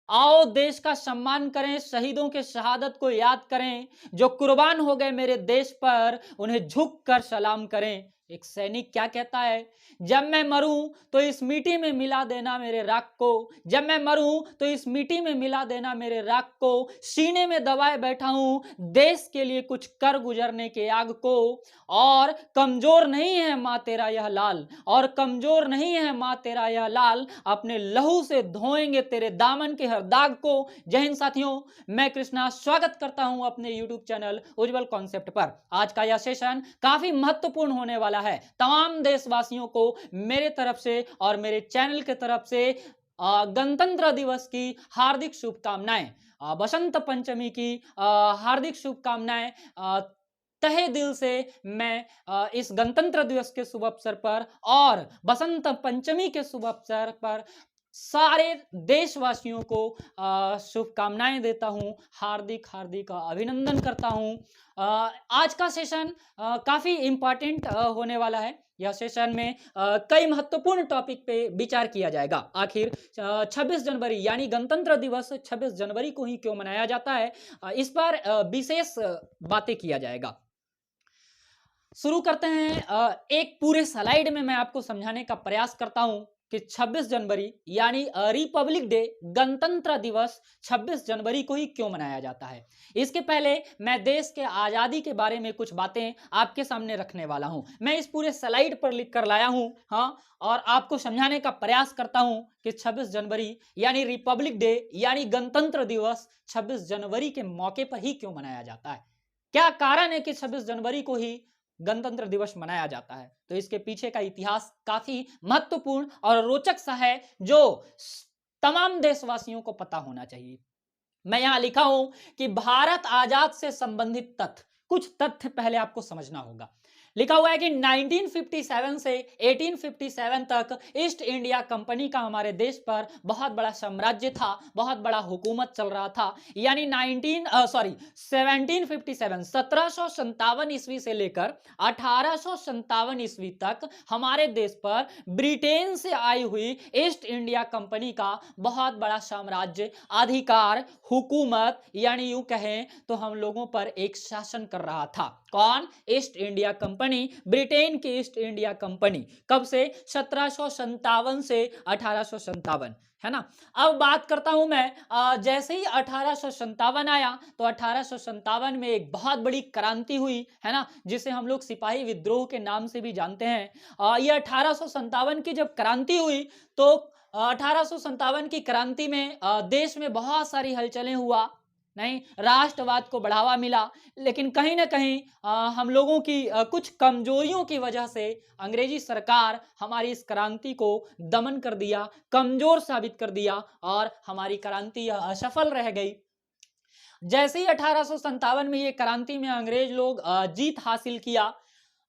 आओ देश का सम्मान करें, शहीदों के शहादत को याद करें, जो कुर्बान हो गए मेरे देश पर, उन्हें झुक कर सलाम करें। एक सैनिक क्या कहता है? जब मैं मरूं तो इस मिट्टी में मिला देना मेरे राख को, जब मैं मरूं तो इस मिट्टी में मिला देना मेरे राख को, सीने में दबाए बैठा हूं देश के लिए कुछ कर गुजरने के आग को। और कमजोर नहीं है मां तेरा यह लाल, और कमजोर नहीं है मां तेरा यह लाल, अपने लहू से धोएंगे तेरे दामन के हर दाग को। जय हिंद साथियों, मैं कृष्णा स्वागत करता हूं अपने यूट्यूब चैनल उज्जवल कॉन्सेप्ट पर। आज का यह सेशन काफी महत्वपूर्ण होने वाला है। तमाम देशवासियों को मेरे तरफ से और मेरे चैनल के तरफ से गणतंत्र दिवस की हार्दिक शुभकामनाएं, बसंत पंचमी की हार्दिक शुभकामनाएं। तहे दिल से मैं इस गणतंत्र दिवस के शुभ अवसर पर और बसंत पंचमी के शुभ अवसर पर सारे देशवासियों को शुभकामनाएं देता हूं, हार्दिक हार्दिक अभिनंदन करता हूं। आज का सेशन काफी इंपॉर्टेंट होने वाला है। यह सेशन में कई महत्वपूर्ण टॉपिक पे विचार किया जाएगा। आखिर 26 जनवरी यानी गणतंत्र दिवस 26 जनवरी को ही क्यों मनाया जाता है, इस पर विशेष बातें किया जाएगा। शुरू करते हैं। एक पूरे स्लाइड में मैं आपको समझाने का प्रयास करता हूं कि 26 जनवरी यानी रिपब्लिक डे, गणतंत्र दिवस 26 जनवरी को ही क्यों मनाया जाता है। इसके पहले मैं देश के आजादी के बारे में कुछ बातें आपके सामने रखने वाला हूं। मैं इस पूरे स्लाइड पर लिख कर लाया हूं, हाँ, और आपको समझाने का प्रयास करता हूं कि 26 जनवरी यानी रिपब्लिक डे यानी गणतंत्र दिवस 26 जनवरी के मौके पर ही क्यों मनाया जाता है। क्या कारण है कि 26 जनवरी को ही गणतंत्र दिवस मनाया जाता है। तो इसके पीछे का इतिहास काफी महत्वपूर्ण और रोचक सा है, जो तमाम देशवासियों को पता होना चाहिए। मैं यहां लिखा हूं कि भारत आजाद से संबंधित तथ्य, कुछ तथ्य पहले आपको समझना होगा। लिखा हुआ है कि 1957 से 1857 तक ईस्ट इंडिया कंपनी का हमारे देश पर बहुत बड़ा साम्राज्य था, बहुत बड़ा हुकूमत चल रहा था। यानी 1757 ईस्वी से लेकर 1857 ईस्वी तक हमारे देश पर ब्रिटेन से आई हुई ईस्ट इंडिया कंपनी का बहुत बड़ा साम्राज्य, अधिकार, हुकूमत, यानी यूं कहें तो हम लोगों पर एक शासन कर रहा था। कौन? ईस्ट इंडिया कंपनी, ब्रिटेन की ईस्ट इंडिया कंपनी। कब से? 1757 से 1857, है ना। अब बात करता हूं मैं, जैसे ही 1857 आया तो 1857 में एक बहुत बड़ी क्रांति हुई, है ना, जिसे हम लोग सिपाही विद्रोह के नाम से भी जानते हैं। यह 1857 की जब क्रांति हुई तो 1857 की क्रांति में देश में बहुत सारी हलचलें हुआ, नहीं, राष्ट्रवाद को बढ़ावा मिला। लेकिन कहीं ना कहीं हम लोगों की कुछ कमजोरियों की वजह से अंग्रेजी सरकार हमारी इस क्रांति को दमन कर दिया, कमजोर साबित कर दिया और हमारी क्रांति असफल रह गई। जैसे ही 1857 में ये क्रांति में अंग्रेज लोग जीत हासिल किया,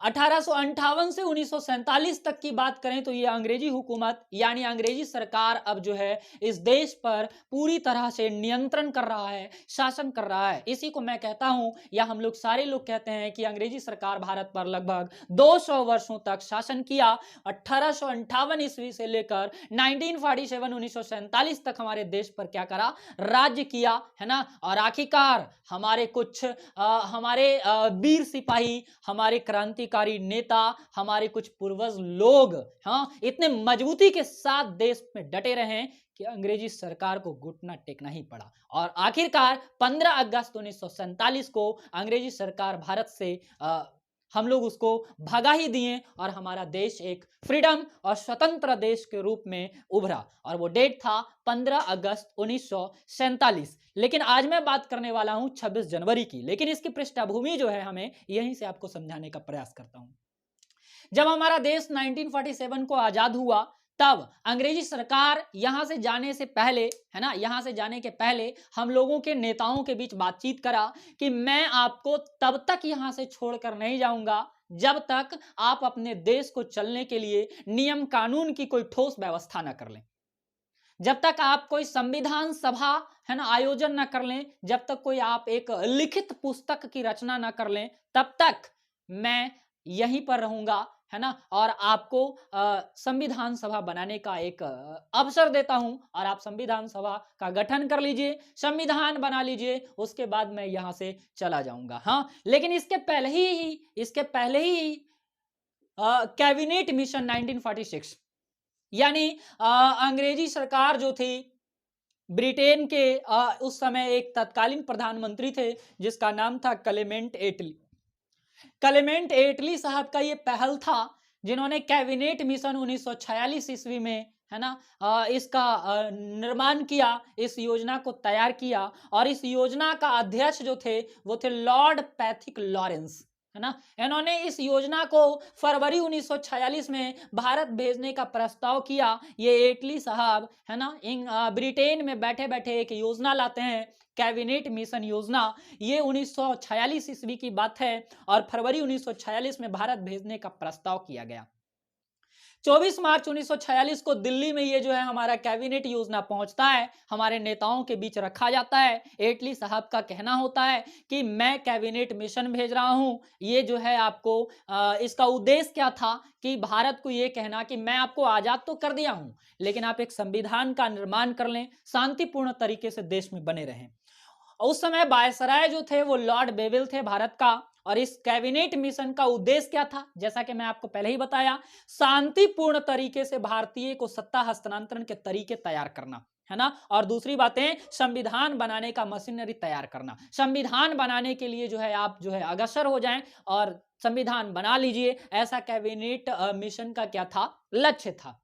1858 से 1947 तक की बात करें तो ये अंग्रेजी हुकूमत यानी अंग्रेजी सरकार अब जो है इस देश पर पूरी तरह से नियंत्रण कर रहा है, शासन कर रहा है। इसी को मैं कहता हूं, या हम लोग सारे लोग कहते हैं कि अंग्रेजी सरकार भारत पर लगभग 200 वर्षों तक शासन किया। 1858 ईस्वी से लेकर 1947 तक हमारे देश पर क्या करा? राज्य किया, है ना। और आखिरकार हमारे कुछ हमारे वीर सिपाही, हमारे क्रांतिकारी नेता, हमारे कुछ पूर्वज लोग, हाँ, इतने मजबूती के साथ देश में डटे रहे कि अंग्रेजी सरकार को घुटना टेकना ही पड़ा। और आखिरकार 15 अगस्त 1947 को अंग्रेजी सरकार भारत से हम लोग उसको भगा ही दिए और हमारा देश एक फ्रीडम और स्वतंत्र देश के रूप में उभरा। और वो डेट था 15 अगस्त 1947। लेकिन आज मैं बात करने वाला हूं 26 जनवरी की। लेकिन इसकी पृष्ठभूमि जो है, हमें यहीं से आपको समझाने का प्रयास करता हूं। जब हमारा देश 1947 को आजाद हुआ, तब अंग्रेजी सरकार यहां से जाने से पहले, है ना, यहां से जाने के पहले हम लोगों के नेताओं के बीच बातचीत करा कि मैं आपको तब तक यहां से छोड़कर नहीं जाऊंगा जब तक आप अपने देश को चलने के लिए नियम कानून की कोई ठोस व्यवस्था ना कर लें, जब तक आप कोई संविधान सभा, है ना, आयोजन ना कर लें, जब तक कोई आप एक लिखित पुस्तक की रचना ना कर लें, तब तक मैं यहीं पर रहूंगा, है ना, और आपको संविधान सभा बनाने का एक अवसर देता हूं और आप संविधान सभा का गठन कर लीजिए, संविधान बना लीजिए, उसके बाद मैं यहां से चला जाऊंगा। हाँ, लेकिन इसके पहले ही कैबिनेट मिशन 1946, यानी अंग्रेजी सरकार जो थी, ब्रिटेन के उस समय एक तत्कालीन प्रधानमंत्री थे जिसका नाम था क्लेमेंट एटली। क्लेमेंट एटली साहब का ये पहल था, जिन्होंने कैबिनेट मिशन 1946 ईस्वी में, है ना, इसका निर्माण किया, इस योजना को तैयार किया, और इस योजना का अध्यक्ष जो थे वो थे लॉर्ड पैथिक लॉरेंस, है ना। इन्होंने इस योजना को फरवरी 1946 में भारत भेजने का प्रस्ताव किया। ये एटली साहब, है ना, ब्रिटेन में बैठे बैठे एक योजना लाते हैं, कैबिनेट मिशन योजना। ये 1946 ईस्वी की बात है और फरवरी 1946 में भारत भेजने का प्रस्ताव किया गया। 24 मार्च 1946 को दिल्ली में ये जो है हमारा कैबिनेट योजना पहुंचता है, हमारे नेताओं के बीच रखा जाता है। एटली साहब का कहना होता है कि मैं कैबिनेट मिशन भेज रहा हूं। ये जो है आपको इसका उद्देश्य क्या था कि भारत को ये कहना कि मैं आपको आजाद तो कर दिया हूं, लेकिन आप एक संविधान का निर्माण कर लें, शांतिपूर्ण तरीके से देश में बने रहें। उस समय वायसराय जो थे वो लॉर्ड बेविल थे भारत का, और इस कैबिनेट मिशन का उद्देश्य क्या था, जैसा कि मैं आपको पहले ही बताया, शांतिपूर्ण तरीके से भारतीय को सत्ता हस्तांतरण के तरीके तैयार करना, है ना, और दूसरी बातें संविधान बनाने का मशीनरी तैयार करना। संविधान बनाने के लिए जो है आप जो है अग्रसर हो जाएं और संविधान बना लीजिए, ऐसा कैबिनेट मिशन का क्या था, लक्ष्य था।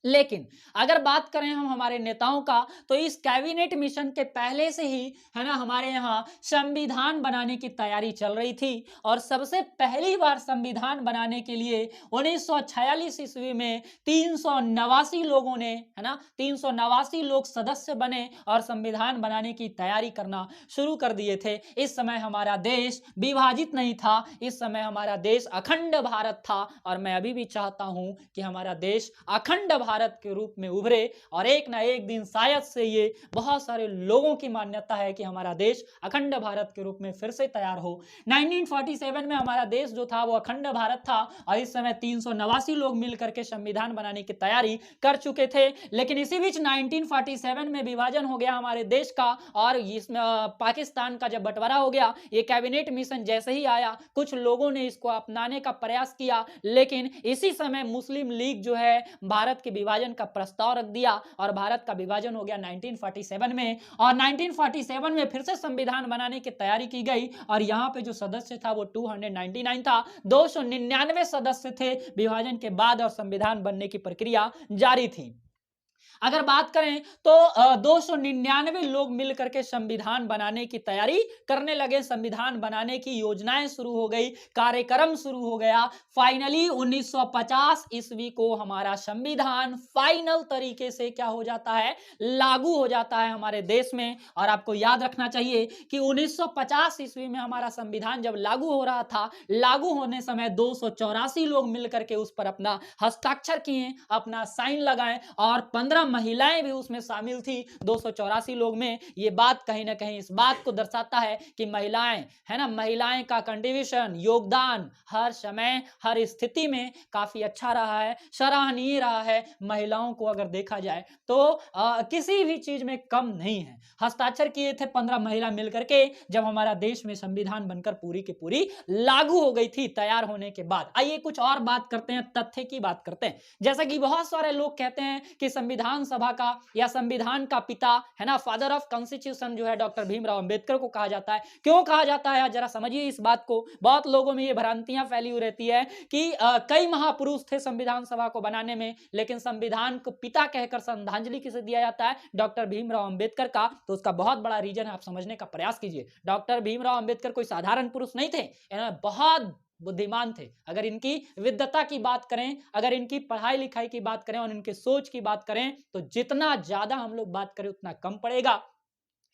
लेकिन अगर बात करें हम हमारे नेताओं का, तो इस कैबिनेट मिशन के पहले से ही, है ना, हमारे यहाँ संविधान बनाने की तैयारी चल रही थी। और सबसे पहली बार संविधान बनाने के लिए 1946 ईस्वी में 389 लोगों ने, है ना, 389 लोग सदस्य बने और संविधान बनाने की तैयारी करना शुरू कर दिए थे। इस समय हमारा देश विभाजित नहीं था, इस समय हमारा देश अखंड भारत था, और मैं अभी भी चाहता हूं कि हमारा देश अखंड भारत के रूप में उभरे, और एक ना एक दिन शायद से ये बहुत सारे लोगों की मान्यता है कि हमारा देश अखंड भारत के रूप में फिर से तैयार हो। 1947 में हमारा देश जो था वो अखंड भारत था, और इस समय 389 लोग मिलकर के संविधान बनाने की तैयारी कर चुके थे। लेकिन इसी बीच 1947 में विभाजन हो गया हमारे देश का, और इसमें पाकिस्तान का जब बंटवारा हो गया, ये कैबिनेट मिशन जैसे ही आया, कुछ लोगों ने इसको अपनाने का प्रयास किया, लेकिन इसी समय मुस्लिम लीग जो है भारत के विभाजन का प्रस्ताव रख दिया, और भारत का विभाजन हो गया 1947 में। और 1947 में फिर से संविधान बनाने की तैयारी की गई, और यहाँ पे जो सदस्य था वो 299 था, 299 सदस्य थे विभाजन के बाद, और संविधान बनने की प्रक्रिया जारी थी। अगर बात करें तो 299 लोग मिलकर के संविधान बनाने की तैयारी करने लगे, संविधान बनाने की योजनाएं शुरू हो गई, कार्यक्रम शुरू हो गया। फाइनली 1950 ईस्वी को हमारा संविधान फाइनल तरीके से क्या हो जाता है, लागू हो जाता है हमारे देश में। और आपको याद रखना चाहिए कि 1950 ईस्वी में हमारा संविधान जब लागू हो रहा था, लागू होने समय 284 लोग मिलकर के उस पर अपना हस्ताक्षर किए, अपना साइन लगाए, और 15 महिलाएं भी उसमें शामिल थी 284 लोग में। ये बात कहीं ना कहीं इस बात को दर्शाता है कि महिलाएं, है ना, महिलाएं का कंट्रीब्यूशन, योगदान हर समय हर स्थिति में काफी अच्छा रहा है, सराहनीय रहा है। महिलाओं को अगर देखा जाए तो किसी भी चीज में कम नहीं है। हस्ताक्षर किए थे 15 महिला मिलकर के, जब हमारा देश में संविधान बनकर पूरी की पूरी लागू हो गई थी तैयार होने के बाद। आइए कुछ और बात करते हैं, तथ्य की बात करते हैं। जैसा कि बहुत सारे लोग कहते हैं कि संविधान सभा का या संविधान का पिता, है ना, फादर ऑफ कॉन्स्टिट्यूशन जो है डॉक्टर भीमराव अंबेडकर को कहा जाता है। क्यों कहा जाता है, जरा समझिए इस बात को। बहुत लोगों में ये भ्रांतियां फैली हुई रहती है कि कई महापुरुष थे संविधान सभा को बनाने में, लेकिन संविधान को पिता कहकर श्रद्धांजलि किसे दिया जाता है, डॉक्टर भीमराव अंबेडकर का। तो उसका बहुत बड़ा रीजन है, आप समझने का प्रयास कीजिए। डॉक्टर भीमराव अंबेडकर कोई साधारण पुरुष नहीं थे, इन्होंने बहुत बुद्धिमान थे। अगर इनकी विद्वता की बात करें, अगर इनकी पढ़ाई लिखाई की बात करें और इनके सोच की बात करें, तो जितना ज्यादा हम लोग बात करें उतना कम पड़ेगा।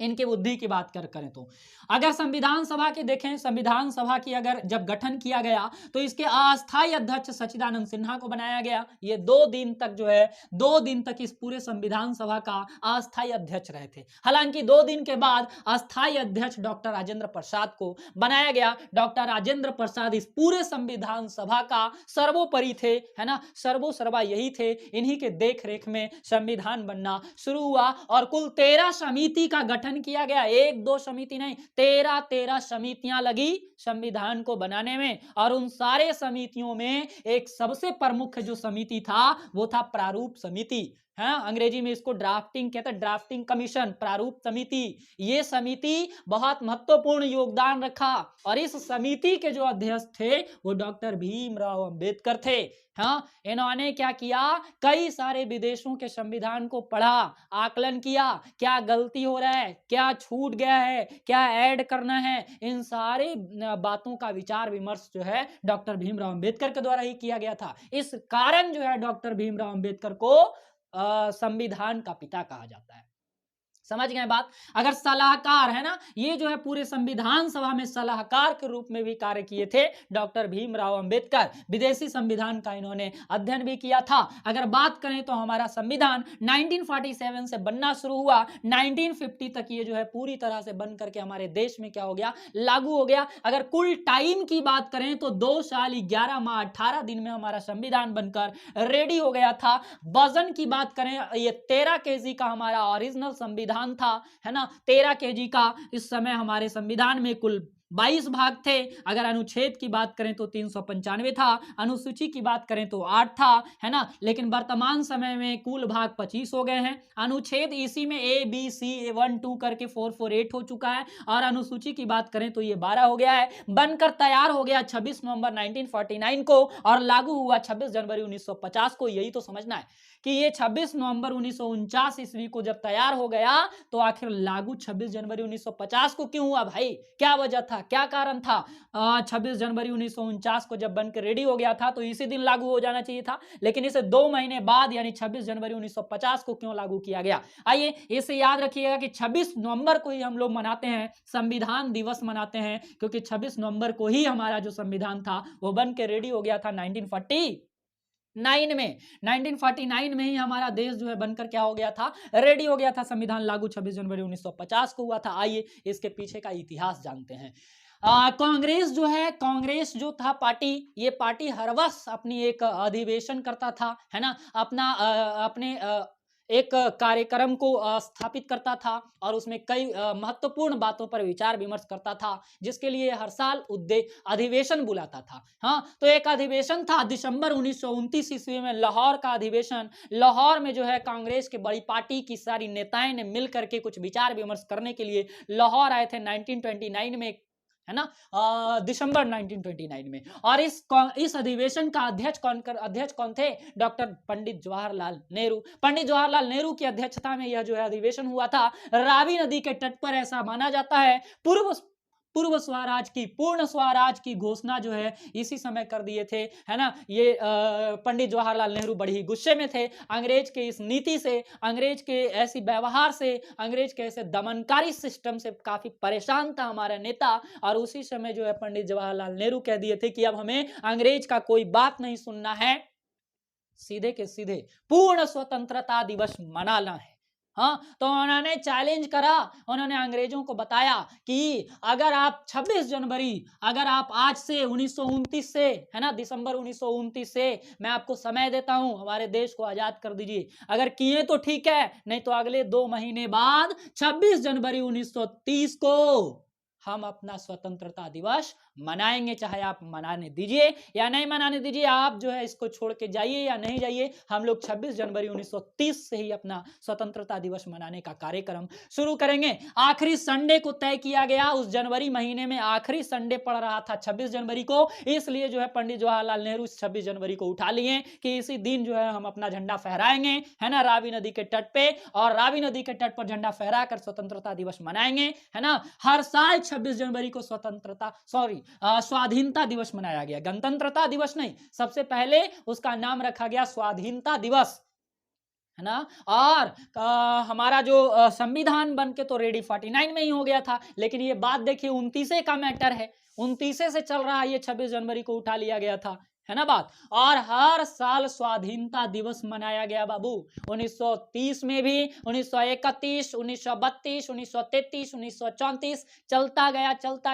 इनकी बुद्धि की बात करें तो अगर संविधान सभा की देखें, संविधान सभा की अगर जब गठन किया गया तो इसके अस्थायी अध्यक्ष सच्चिदानंद सिन्हा को बनाया गया। ये 2 दिन तक जो है 2 दिन तक इस पूरे संविधान सभा का अस्थायी अध्यक्ष रहे थे। हालांकि 2 दिन के बाद अस्थायी अध्यक्ष डॉक्टर राजेंद्र प्रसाद को बनाया गया। डॉक्टर राजेंद्र प्रसाद इस पूरे संविधान सभा का सर्वोपरि थे, है ना, सर्वोसर्वा यही थे। इन्हीं के देख रेख में संविधान बनना शुरू हुआ और कुल 13 समिति का गठन किया गया। 1-2 समिति नहीं, 13 समितियां लगी संविधान को बनाने में। और उन सारे समितियों में एक सबसे प्रमुख जो समिति था वो था प्रारूप समिति। हाँ, अंग्रेजी में इसको ड्राफ्टिंग कहते हैं, ड्राफ्टिंग कमीशन, प्रारूप समिति। ये समिति बहुत महत्वपूर्ण योगदान रखा और इस समिति के जो अध्यक्ष थे वो डॉक्टर भीमराव अंबेडकर थे। हाँ, इन्होंने क्या किया, कई सारे विदेशों के संविधान को पढ़ा, आकलन किया, क्या गलती हो रहा है, क्या छूट गया है, क्या ऐड करना है, इन सारे बातों का विचार विमर्श जो है डॉक्टर भीमराव अंबेडकर के द्वारा ही किया गया था। इस कारण जो है डॉक्टर भीमराव अंबेडकर को संविधान का पिता कहा जाता है। समझ गए बात। अगर सलाहकार है ना, ये जो है पूरे संविधान सभा में सलाहकार के रूप में भी कार्य किए थे डॉक्टर भीमराव अंबेडकर। विदेशी संविधान का इन्होंने अध्ययन भी किया था। अगर बात करें तो हमारा संविधान 1947 से बनना शुरू हुआ, 1950 तक ये जो है पूरी तरह से बन करके हमारे देश में क्या हो गया, लागू हो गया। अगर कुल टाइम की बात करें तो 2 साल 11 माह 18 दिन में हमारा संविधान बनकर रेडी हो गया था। वजन की बात करें, ये 13 kg का हमारा ओरिजिनल संविधान था, है ना, 13 kg का। इस समय हमारे संविधान में कुल 22 भाग थे। अगर अनुच्छेद की बात करें तो 395 था, अनुसूची की बात करें तो 8 था, है ना, लेकिन वर्तमान समय में कुल भाग 25 हो गए हैं। अनुच्छेद इसी में A B C 1 2 करके 448 हो चुका है और अनुसूची की बात करें तो ये 12 हो गया है। बनकर तैयार हो गया 26 नवंबर 1949 को और लागू हुआ 26 जनवरी 1950 को। यही तो समझना है कि ये 26 नवंबर 1949 ईस्वी को जब तैयार हो गया तो आखिर लागू 26 जनवरी 1950 को क्यों हुआ भाई, क्या वजह था, क्या कारण था। 26 जनवरी 1949 को जब बनकर रेडी हो गया था तो इसी दिन लागू हो जाना चाहिए था, लेकिन इसे 2 महीने बाद यानी 26 जनवरी 1950 को क्यों लागू किया गया। आइए इसे याद रखिएगा कि 26 नवंबर को ही हम लोग मनाते हैं, संविधान दिवस मनाते हैं, क्योंकि 26 नवंबर को ही हमारा जो संविधान था वो बन के रेडी हो गया था 1949 में ही हमारा देश जो है बनकर क्या हो गया था, रेडी हो गया था। संविधान लागू 26 जनवरी 1950 को हुआ था। आइए इसके पीछे का इतिहास जानते हैं। कांग्रेस जो है, कांग्रेस जो था पार्टी, ये पार्टी हर वर्ष अपनी एक अधिवेशन करता था, है ना, अपना अपने एक कार्यक्रम को स्थापित करता था और उसमें कई महत्वपूर्ण बातों पर विचार विमर्श करता था, जिसके लिए हर साल अधिवेशन बुलाता था। हाँ, तो एक अधिवेशन था दिसंबर 1929 ईस्वी में, लाहौर का अधिवेशन। लाहौर में जो है कांग्रेस की बड़ी पार्टी की सारी नेताएं ने मिल करके कुछ विचार विमर्श करने के लिए लाहौर आए थे 1929 में, है ना, दिसंबर 1929 में। और इस अधिवेशन का अध्यक्ष कौन थे, डॉक्टर पंडित जवाहरलाल नेहरू। पंडित जवाहरलाल नेहरू की अध्यक्षता में यह जो है अधिवेशन हुआ था। रावी नदी के तट पर, ऐसा माना जाता है, पूर्ण स्वराज की घोषणा जो है इसी समय कर दिए थे, है ना। ये पंडित जवाहरलाल नेहरू बड़ी ही गुस्से में थे अंग्रेज के इस नीति से, अंग्रेज के ऐसी व्यवहार से, अंग्रेज के ऐसे दमनकारी सिस्टम से काफी परेशान था हमारा नेता। और उसी समय जो है पंडित जवाहरलाल नेहरू कह दिए थे कि अब हमें अंग्रेज का कोई बात नहीं सुनना है, सीधे के सीधे पूर्ण स्वतंत्रता दिवस मनाना है। हाँ, तो उन्होंने चैलेंज करा, उन्होंने अंग्रेजों को बताया कि अगर आप 26 जनवरी, अगर आप आज से 1929 से, है ना, दिसंबर 1929 से मैं आपको समय देता हूं, हमारे देश को आजाद कर दीजिए। अगर किए तो ठीक है, नहीं तो अगले 2 महीने बाद 26 जनवरी 1930 को हम अपना स्वतंत्रता दिवस मनाएंगे, चाहे आप मनाने दीजिए या नहीं मनाने दीजिए, आप जो है इसको छोड़ के जाइए या नहीं जाइए, हम लोग 26 जनवरी 1930 से ही अपना स्वतंत्रता दिवस मनाने का कार्यक्रम शुरू करेंगे। आखिरी संडे को तय किया गया, उस जनवरी महीने में आखिरी संडे पड़ रहा था 26 जनवरी को, इसलिए जो है पंडित जवाहरलाल नेहरू 26 जनवरी को उठा लिए कि इसी दिन जो है हम अपना झंडा फहराएंगे, है ना, रावी नदी के तट पे, और रावी नदी के तट पर झंडा फहरा कर स्वतंत्रता दिवस मनाएंगे, है ना। हर साल 26 जनवरी को स्वाधीनता दिवस मनाया गया, गणतंत्रता दिवस नहीं, सबसे पहले उसका नाम रखा गया स्वाधीनता दिवस। है ना। और हमारा जो संविधान बन के तो रेडी 49 में ही हो गया था, लेकिन ये बात देखिए 29 का मैटर है, 29 से चल रहा है, ये 26 जनवरी को उठा लिया गया था, है ना बात। और हर साल स्वाधीनता दिवस मनाया गया बाबू, 1930 में भी, 1931, 1932, 1933, 1934, चलता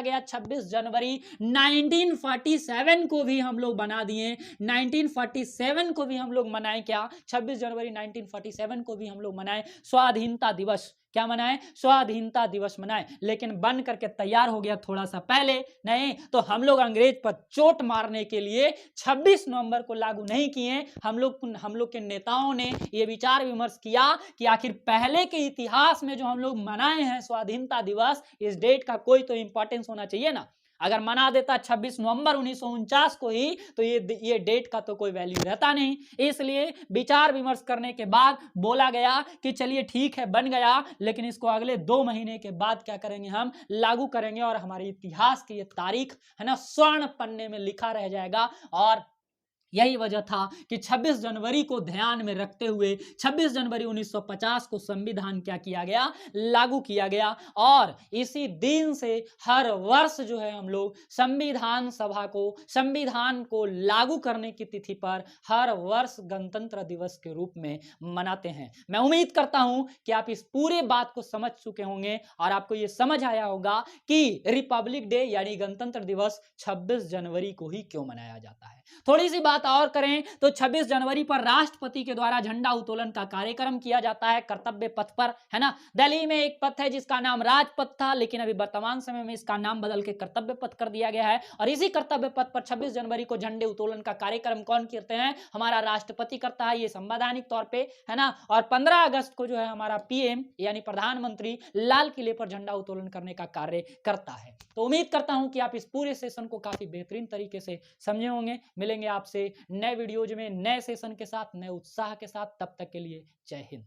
गया 26 जनवरी 1947 को भी हम लोग बना दिए, 1947 को भी हम लोग मनाए, क्या 26 जनवरी 1947 को भी हम लोग मनाए स्वाधीनता दिवस। क्या मनाए? स्वाधीनता दिवस मनाए। लेकिन बन करके तैयार हो गया थोड़ा सा पहले, नहीं तो हम लोग अंग्रेज पर चोट मारने के लिए 26 नवंबर को लागू नहीं किए। हम लोग के नेताओं ने यह विचार विमर्श किया कि आखिर पहले के इतिहास में जो हम लोग मनाए हैं स्वाधीनता दिवस, इस डेट का कोई तो इंपॉर्टेंस होना चाहिए ना। अगर मना देता 26 नवंबर 1949 को ही, तो ये डेट का तो कोई वैल्यू रहता नहीं। इसलिए विचार विमर्श करने के बाद बोला गया कि चलिए ठीक है, बन गया, लेकिन इसको अगले 2 महीने के बाद क्या करेंगे, हम लागू करेंगे, और हमारे इतिहास की ये तारीख है ना स्वर्ण पन्ने में लिखा रह जाएगा। और यही वजह था कि 26 जनवरी को ध्यान में रखते हुए 26 जनवरी 1950 को संविधान क्या किया गया, लागू किया गया। और इसी दिन से हर वर्ष जो है हम लोग संविधान सभा को, संविधान को लागू करने की तिथि पर हर वर्ष गणतंत्र दिवस के रूप में मनाते हैं। मैं उम्मीद करता हूं कि आप इस पूरे बात को समझ चुके होंगे और आपको यह समझ आया होगा कि रिपब्लिक डे यानी गणतंत्र दिवस 26 जनवरी को ही क्यों मनाया जाता है। थोड़ी सी बात और करें तो 26 जनवरी पर राष्ट्रपति के द्वारा झंडा उत्तोलन का कार्यक्रम किया जाता है कर्तव्य पथ पर, है ना। दिल्ली में एक पथ है जिसका नाम राजपथ था, लेकिन अभी वर्तमान समय में इसका नाम बदल के कर्तव्य पथ कर दिया गया है। और इसी कर्तव्य पथ पर 26 जनवरी को झंडे उत्तोलन का कार्यक्रम कौन करते हैं, हमारा राष्ट्रपति करता है, ये संवैधानिक तौर पे, है ना। और 15 अगस्त को जो है हमारा पीएम यानी प्रधानमंत्री लाल किले पर झंडा उत्तोलन करने का कार्य करता है। तो उम्मीद करता हूं कि आप इस पूरे सेशन को काफी बेहतरीन तरीके से समझे होंगे। मिलेंगे आपसे नए वीडियोज में नए सेशन के साथ, नए उत्साह के साथ। तब तक के लिए जय हिंद।